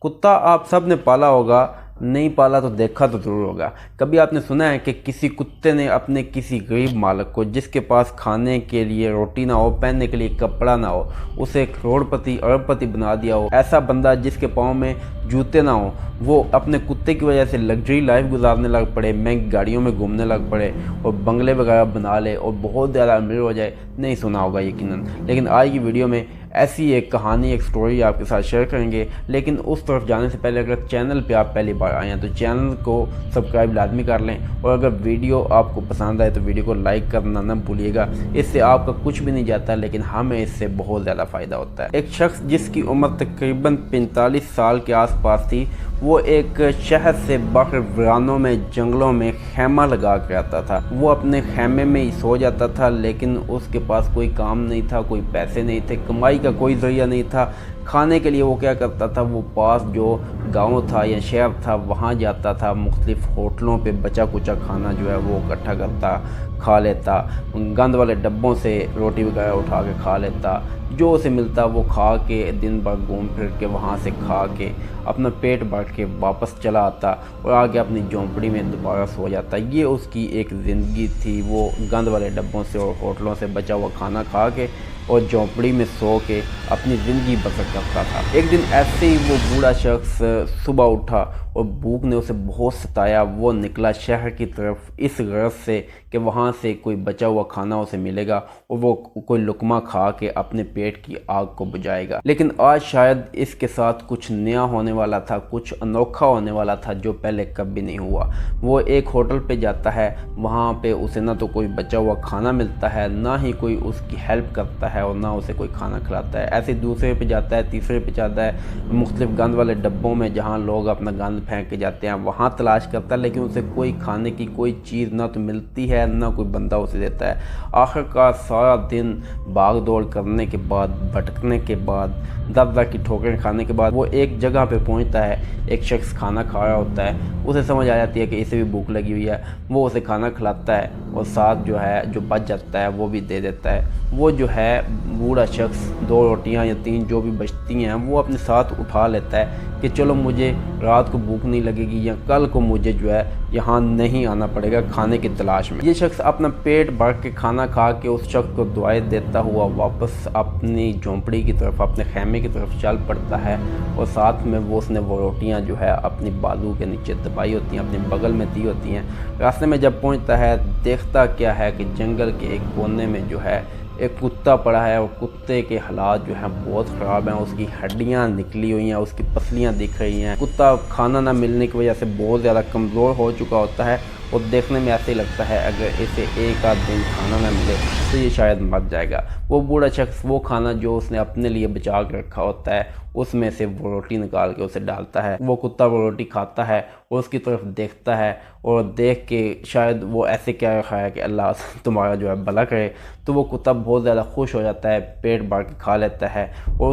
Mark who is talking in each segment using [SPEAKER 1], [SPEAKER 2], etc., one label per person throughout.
[SPEAKER 1] कुत्ता आप सब ने पाला होगा, नहीं पाला तो देखा तो ज़रूर होगा। कभी आपने सुना है कि किसी कुत्ते ने अपने किसी गरीब मालिक को, जिसके पास खाने के लिए रोटी ना हो, पहनने के लिए कपड़ा ना हो, उसे करोड़पति अरबपति बना दिया हो। ऐसा बंदा जिसके पाँव में जूते ना हो, वो अपने कुत्ते की वजह से लग्जरी लाइफ गुजारने लग पड़े, महंगी गाड़ियों में घूमने लग पड़े और बंगले वगैरह बना ले और बहुत ज़्यादा अमीर हो जाए। नहीं सुना होगा यकीनन। लेकिन आज की वीडियो में ऐसी एक कहानी, एक स्टोरी आपके साथ शेयर करेंगे। लेकिन उस तरफ जाने से पहले अगर चैनल पे आप पहली बार आए हैं तो चैनल को सब्सक्राइब लाजमी कर लें, और अगर वीडियो आपको पसंद आए तो वीडियो को लाइक करना ना भूलिएगा। इससे आपका कुछ भी नहीं जाता, लेकिन हमें इससे बहुत ज़्यादा फ़ायदा होता है। एक शख्स जिसकी उम्र तकरीबन 45 साल के आसपास थी, वो एक शहर से बाहर वीरानों में, जंगलों में खैमा लगा के आता था। वो अपने खैमे में ही सो जाता था, लेकिन उसके पास कोई काम नहीं था, कोई पैसे नहीं थे, कमाई का कोई ज़रिया नहीं था। खाने के लिए वो क्या करता था, वो पास जो गांव था या शहर था वहाँ जाता था, मुख्तलिफ होटलों पे बचा कुचा खाना जो है वो इकट्ठा करता, खा लेता, गंद वाले डब्बों से रोटी वगैरह उठा के खा लेता, जो उसे मिलता वो खा के दिन भर घूम फिर के वहाँ से खा के अपना पेट भर के वापस चला आता और आगे अपनी झोंपड़ी में दोबारा सो जाता। ये उसकी एक ज़िंदगी थी। वो गंद वाले डब्बों से और होटलों से बचा हुआ खाना खा के और झोंपड़ी में सो के अपनी ज़िंदगी बसर करता था। एक दिन ऐसे ही वो बूढ़ा शख्स सुबह उठा और भूख ने उसे बहुत सताया। वो निकला शहर की तरफ इस गरज से कि वहाँ से कोई बचा हुआ खाना उसे मिलेगा और वो कोई लुकमा खा के अपने पेट की आग को बुझाएगा। लेकिन आज शायद इसके साथ कुछ नया होने वाला था, कुछ अनोखा होने वाला था जो पहले कभी नहीं हुआ। वो एक होटल पे जाता है, वहाँ पे उसे ना तो कोई बचा हुआ खाना मिलता है, ना ही कोई उसकी हेल्प करता है और ना उसे कोई खाना खिलाता है। ऐसे दूसरे पे जाता है, तीसरे पे जाता है, मुख्तलिफ गंद वाले डब्बों में जहाँ लोग अपना गंद फेंक के जाते हैं वहाँ तलाश करता है, लेकिन उसे कोई खाने की कोई चीज़ ना तो मिलती है, ना कोई बंदा उसे देता है। आखिरकार सारा दिन भाग दौड़ करने के बाद, भटकने के बाद, दर दर की ठोकरें खाने के बाद वो एक जगह पे पहुंचता है। एक शख्स खाना खा रहा होता है, उसे समझ आ जाती है कि इसे भी भूख लगी हुई है। वो उसे खाना खिलाता है और साथ जो है जो बच जाता है वो भी दे देता है। वो जो है बूढ़ा शख्स 2 रोटियां या 3 जो भी बचती हैं वो अपने साथ उठा लेता है कि चलो मुझे रात को भूख नहीं लगेगी या कल को मुझे जो है यहाँ नहीं आना पड़ेगा खाने की तलाश में। ये शख्स अपना पेट भर के खाना खा के उस शख्स को दुआएं देता हुआ वापस अपनी झोंपड़ी की तरफ, अपने खैमे की तरफ चल पड़ता है और साथ में उसने वो रोटियाँ जो है अपनी बाजू के नीचे दबाई होती हैं, अपने बगल में दी होती हैं। रास्ते में जब पहुँचता है देखता क्या है कि जंगल के एक कोने में जो है एक कुत्ता पड़ा है और कुत्ते के हालात जो हैं बहुत ख़राब हैं। उसकी हड्डियां निकली हुई हैं, उसकी पसलियां दिख रही हैं। कुत्ता खाना ना मिलने की वजह से बहुत ज़्यादा कमज़ोर हो चुका होता है और देखने में ऐसे ही लगता है अगर इसे एक आध दिन खाना ना मिले तो ये शायद मर जाएगा। वो बूढ़ा शख्स वो खाना जो उसने अपने लिए बचा कर रखा होता है उसमें से वो रोटी निकाल के उसे डालता है। वो कुत्ता वो रोटी खाता है और उसकी तरफ देखता है और देख के शायद वो ऐसे कह रहा है कि अल्लाह तुम्हारा जो है भला करे। तो वो कुत्ता बहुत ज़्यादा खुश हो जाता है, पेट भर के खा लेता है और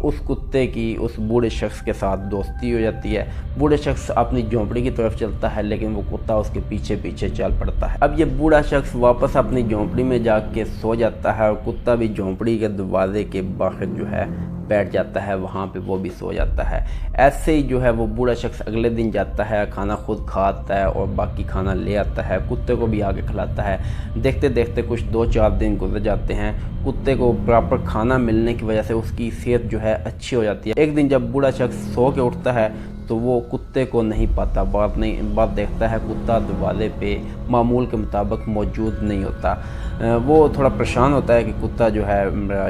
[SPEAKER 1] उस कुत्ते की उस बूढ़े शख्स के साथ दोस्ती हो जाती है। बूढ़े शख्स अपनी झोंपड़ी की तरफ चलता है, लेकिन वो कुत्ता उसके पीछे पीछे चल पड़ता है। अब ये बूढ़ा शख्स वापस अपनी झोंपड़ी में जाके सो जाता है और कुत्ता भी झोंपड़ी के दरवाजे के बाहर जो है बैठ जाता है, वहाँ पे वो भी सो जाता है। ऐसे ही जो है वो बूढ़ा शख्स अगले दिन जाता है, खाना खुद खाता है और बाकी खाना ले आता है, कुत्ते को भी आगे खिलाता है। देखते देखते कुछ 2-4 दिन गुजर जाते हैं। कुत्ते को प्रॉपर खाना मिलने की वजह से उसकी सेहत जो है अच्छी हो जाती है। एक दिन जब बूढ़ा शख्स सो के उठता है तो वो कुत्ते को नहीं पाता। बात देखता है कुत्ता दरवाजे पे मामूल के मुताबिक मौजूद नहीं होता। वो थोड़ा परेशान होता है कि कुत्ता जो है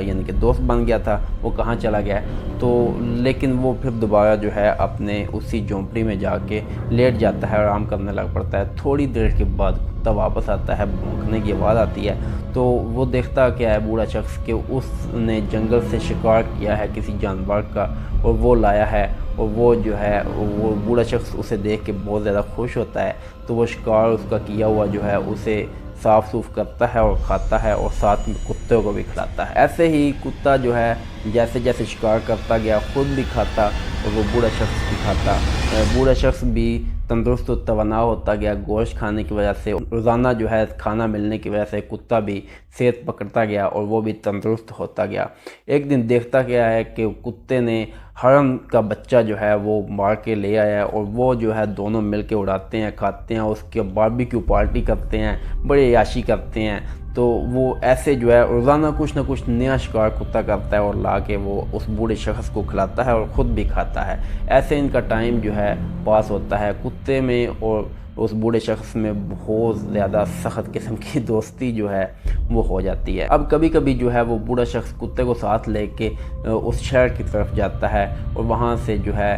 [SPEAKER 1] यानी कि दोस्त बन गया था, वो कहाँ चला गया। तो लेकिन वो फिर दोबारा जो है अपने उसी झोंपड़ी में जाके लेट जाता है, आराम करने लग पड़ता है। थोड़ी देर के बाद कुत्ता वापस आता है, भौंकने की आवाज़ आती है। तो वो देखता क्या है बूढ़ा शख्स कि उसने जंगल से शिकार किया है किसी जानवर का और वो लाया है। और वो जो है वो बूढ़ा शख्स उसे देख के बहुत ज़्यादा खुश होता है। तो वो शिकार उसका किया हुआ जो है उसे साफ़ सूफ करता है और खाता है और साथ में कुत्ते को भी खिलाता है। ऐसे ही कुत्ता जो है जैसे जैसे शिकार करता गया खुद भी खाता और वो बूढ़ा शख्स भी खाता। बूढ़ा शख्स भी तंदुरुस्त और तवाना होता गया गोश्त खाने की वजह से। रोज़ाना जो है खाना मिलने की वजह से कुत्ता भी सेहत पकड़ता गया और वो भी तंदुरुस्त होता गया। एक दिन देखता गया है कि कुत्ते ने ہرن کا بچہ جو ہے وہ مار کے لے آیا ہے، اور وہ جو ہے دونوں مل کے اڑاتے ہیں، کھاتے ہیں، اس کے باربیکیو پارٹی کرتے ہیں، بڑے عیاشی کرتے ہیں۔ تو وہ ایسے جو ہے روزانہ کچھ نہ کچھ نیا شکار کتا کرتا ہے اور لا کے وہ اس بوڑھے شخص کو کھلاتا ہے اور خود بھی کھاتا ہے۔ ایسے ان کا ٹائم جو ہے پاس ہوتا ہے۔ کتے میں اور اس بوڑھے شخص میں بہت زیادہ سخت قسم کی دوستی جو ہے وہ ہو جاتی ہے۔ اب کبھی کبھی جو ہے وہ بوڑھا شخص کتے کو ساتھ لے کے اس شہر کی طرف جاتا ہے، اور وہاں سے جو ہے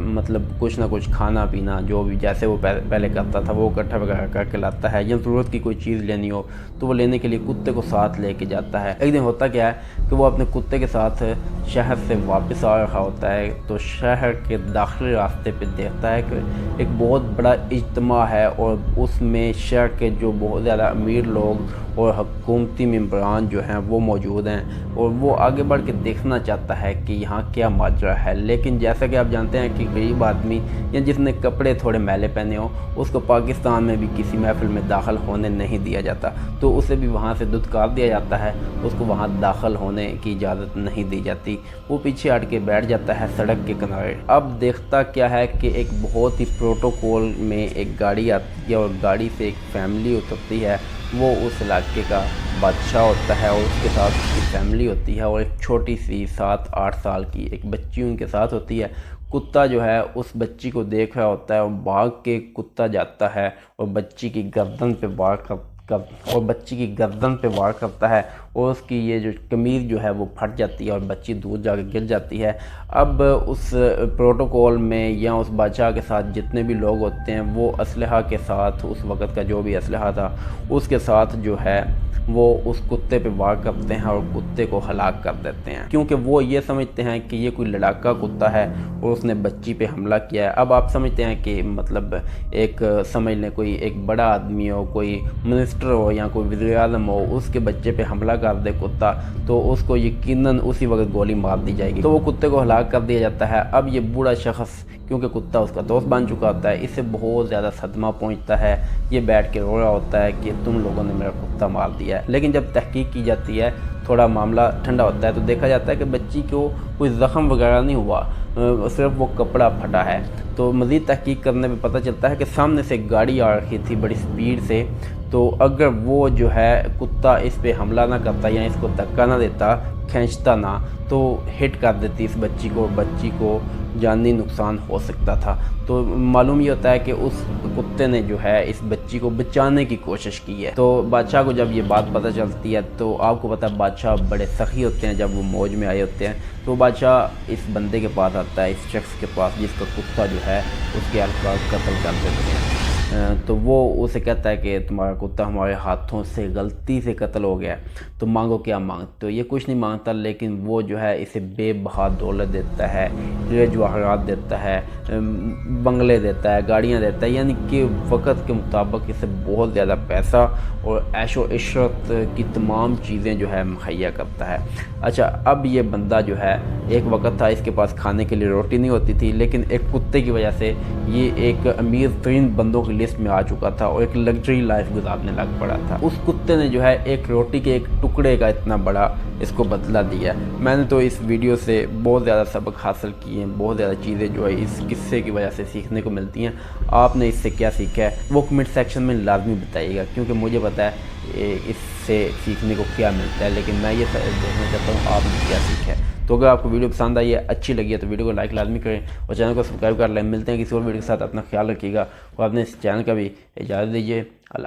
[SPEAKER 1] مطلب کچھ نہ کچھ کھانا پینا جو بھی جیسے وہ پہلے کرتا تھا وہ اکٹھا وغیرہ کر کے لاتا ہے، یا ضرورت کی کوئی چیز لینی ہو تو وہ لینے کے لیے کتے کو ساتھ لے کے جاتا ہے۔ ایک دن ہوتا کیا ہے کہ وہ اپنے کتے کے ساتھ شہر سے واپس آ رہا ہوتا ہے، تو شہر کے داخلی راستے پہ دیکھتا ہے کہ ایک بہت بڑا اجتماع ہے، اور اس میں شہر کے جو بہت زیادہ امیر لوگ اور حکومتی ممبران جو ہیں وہ موجود ہیں، اور وہ آگے بڑھ کے دیکھنا چاہتا ہے کہ یہاں کیا ماجرا ہے۔ لیکن جیسا کہ آپ جانتے ہیں کہ غریب آدمی یا جس نے کپڑے تھوڑے میلے پہنے ہوں اس کو پاکستان میں بھی کسی محفل میں داخل ہونے نہیں دیا جاتا، تو اسے بھی وہاں سے دھتکار دیا جاتا ہے، اس کو وہاں داخل ہونے کی اجازت نہیں دی جاتی۔ وہ پیچھے ہٹ کے بیٹھ جاتا ہے سڑک کے کنارے۔ اب دیکھتا کیا ہے کہ ایک بہت ہی پروٹوکول میں ایک گاڑی آتی ہے، اور گاڑی سے ایک فیملی اترتی ہے۔ وہ اس علاقے کا بادشاہ ہوتا ہے، اور اس کے ساتھ اس کی فیملی ہوتی ہے، اور ایک چھوٹی سی 7-8 سال کی ایک بچی ان کے ساتھ ہوتی ہے۔ کتا جو ہے اس بچی کو دیکھ رہا ہوتا ہے، اور بھاگ کے کتا جاتا ہے اور بچی کی گردن پہ وار کرتا ہے، اور اس کی یہ جو قمیض جو ہے وہ پھٹ جاتی ہے اور بچی دور جا کے گر جاتی ہے۔ اب اس پروٹوکول میں یا اس بادشاہ کے ساتھ جتنے بھی لوگ ہوتے ہیں وہ اسلحہ کے ساتھ، اس وقت کا جو بھی اسلحہ تھا اس کے ساتھ جو ہے وہ اس کتے پہ وار کرتے ہیں اور کتے کو ہلاک کر دیتے ہیں، کیونکہ وہ یہ سمجھتے ہیں کہ یہ کوئی لڑاکا کتا ہے اور اس نے بچی پہ حملہ کیا ہے۔ اب آپ سمجھتے ہیں کہ مطلب ایک سمجھ لیں کوئی ایک بڑا آدمی ہو، کوئی منسٹر ہو یا کوئی وزیر اعظم ہو، اس کے بچے پہ حملہ کر دے کتا، تو اس کو یقیناً اسی وقت گولی مار دی جائے گی، تو وہ کتے کو ہلاک کر دیا جاتا ہے۔ اب یہ بوڑھا شخص کیونکہ کتا اس کا دوست بن چکا ہوتا ہے، اسے بہت زیادہ صدمہ پہنچتا ہے، یہ بیٹھ کے رو رہا ہوتا ہے کہ تم لوگوں نے میرا کتا مار دیا ہے۔ لیکن جب تحقیق کی جاتی ہے، تھوڑا معاملہ ٹھنڈا ہوتا ہے، تو دیکھا جاتا ہے کہ بچی کو کوئی زخم وغیرہ نہیں ہوا، صرف وہ کپڑا پھٹا ہے۔ تو مزید تحقیق کرنے میں پتہ چلتا ہے کہ سامنے سے ایک گاڑی آ رہی تھی بڑی سپیڈ سے، تو اگر وہ جو ہے کتا اس پہ حملہ نہ کرتا یا اس کو دھکا نہ دیتا، کھینچتا نہ، تو ہٹ کر دیتی اس بچی کو، بچی کو جانی نقصان ہو سکتا تھا۔ تو معلوم یہ ہوتا ہے کہ اس کتے نے جو ہے اس بچی کو بچانے کی کوشش کی ہے۔ تو بادشاہ کو جب یہ بات پتہ چلتی ہے، تو آپ کو پتہ ہے بادشاہ بڑے سخی ہوتے ہیں جب وہ موج میں آئے ہوتے ہیں، تو بادشاہ اس بندے کے پاس آتا ہے، اس شخص کے پاس جس کا کتا جو ہے اس کے الفاظ قتل کر دیتے ہیں۔ تو وہ اسے کہتا ہے کہ تمہارا کتا ہمارے ہاتھوں سے غلطی سے قتل ہو گیا، تو مانگو کیا مانگتے ہو؟ یہ کچھ نہیں مانگتا، لیکن وہ جو ہے اسے بے بہا دولت دیتا ہے، ہیرے جواہرات دیتا ہے، بنگلے دیتا ہے، گاڑیاں دیتا ہے، یعنی کہ وقت کے مطابق اسے بہت زیادہ پیسہ اور عیش و عشرت کی تمام چیزیں جو ہے مہیا کرتا ہے۔ اچھا، اب یہ بندہ جو ہے ایک وقت تھا اس کے پاس کھانے کے لیے روٹی نہیں ہوتی تھی، لیکن ایک کتے کی وجہ سے یہ ایک امیر ترین بندوں کی لسٹ میں آ چکا تھا اور ایک لگژری لائف گزارنے لگ پڑا تھا۔ اس کتے نے جو ہے ایک روٹی کے ایک ٹکڑے کا اتنا بڑا اس کو بدلہ دیا۔ میں نے تو اس ویڈیو سے بہت زیادہ سبق حاصل کیے ہیں، بہت زیادہ چیزیں جو ہے اس قصے کی وجہ سے سیکھنے کو ملتی ہیں۔ آپ نے اس سے کیا سیکھا ہے وہ کمنٹ سیکشن میں لازمی بتائیے گا، کیونکہ مجھے پتہ ہے اس سے سیکھنے کو کیا ملتا ہے، لیکن میں یہ دیکھنا چاہتا ہوں آپ نے کیا سیکھا ہے۔ تو اگر آپ کو ویڈیو پسند آئی ہے، اچھی لگی ہے، تو ویڈیو کو لائک لازمی کریں اور چینل کو سبسکرائب کر لیں۔ ملتے ہیں کسی اور ویڈیو کے ساتھ، اپنا خیال رکھیے گا اور اپنے اس چینل کا بھی اجازت دیجیے۔ اللہ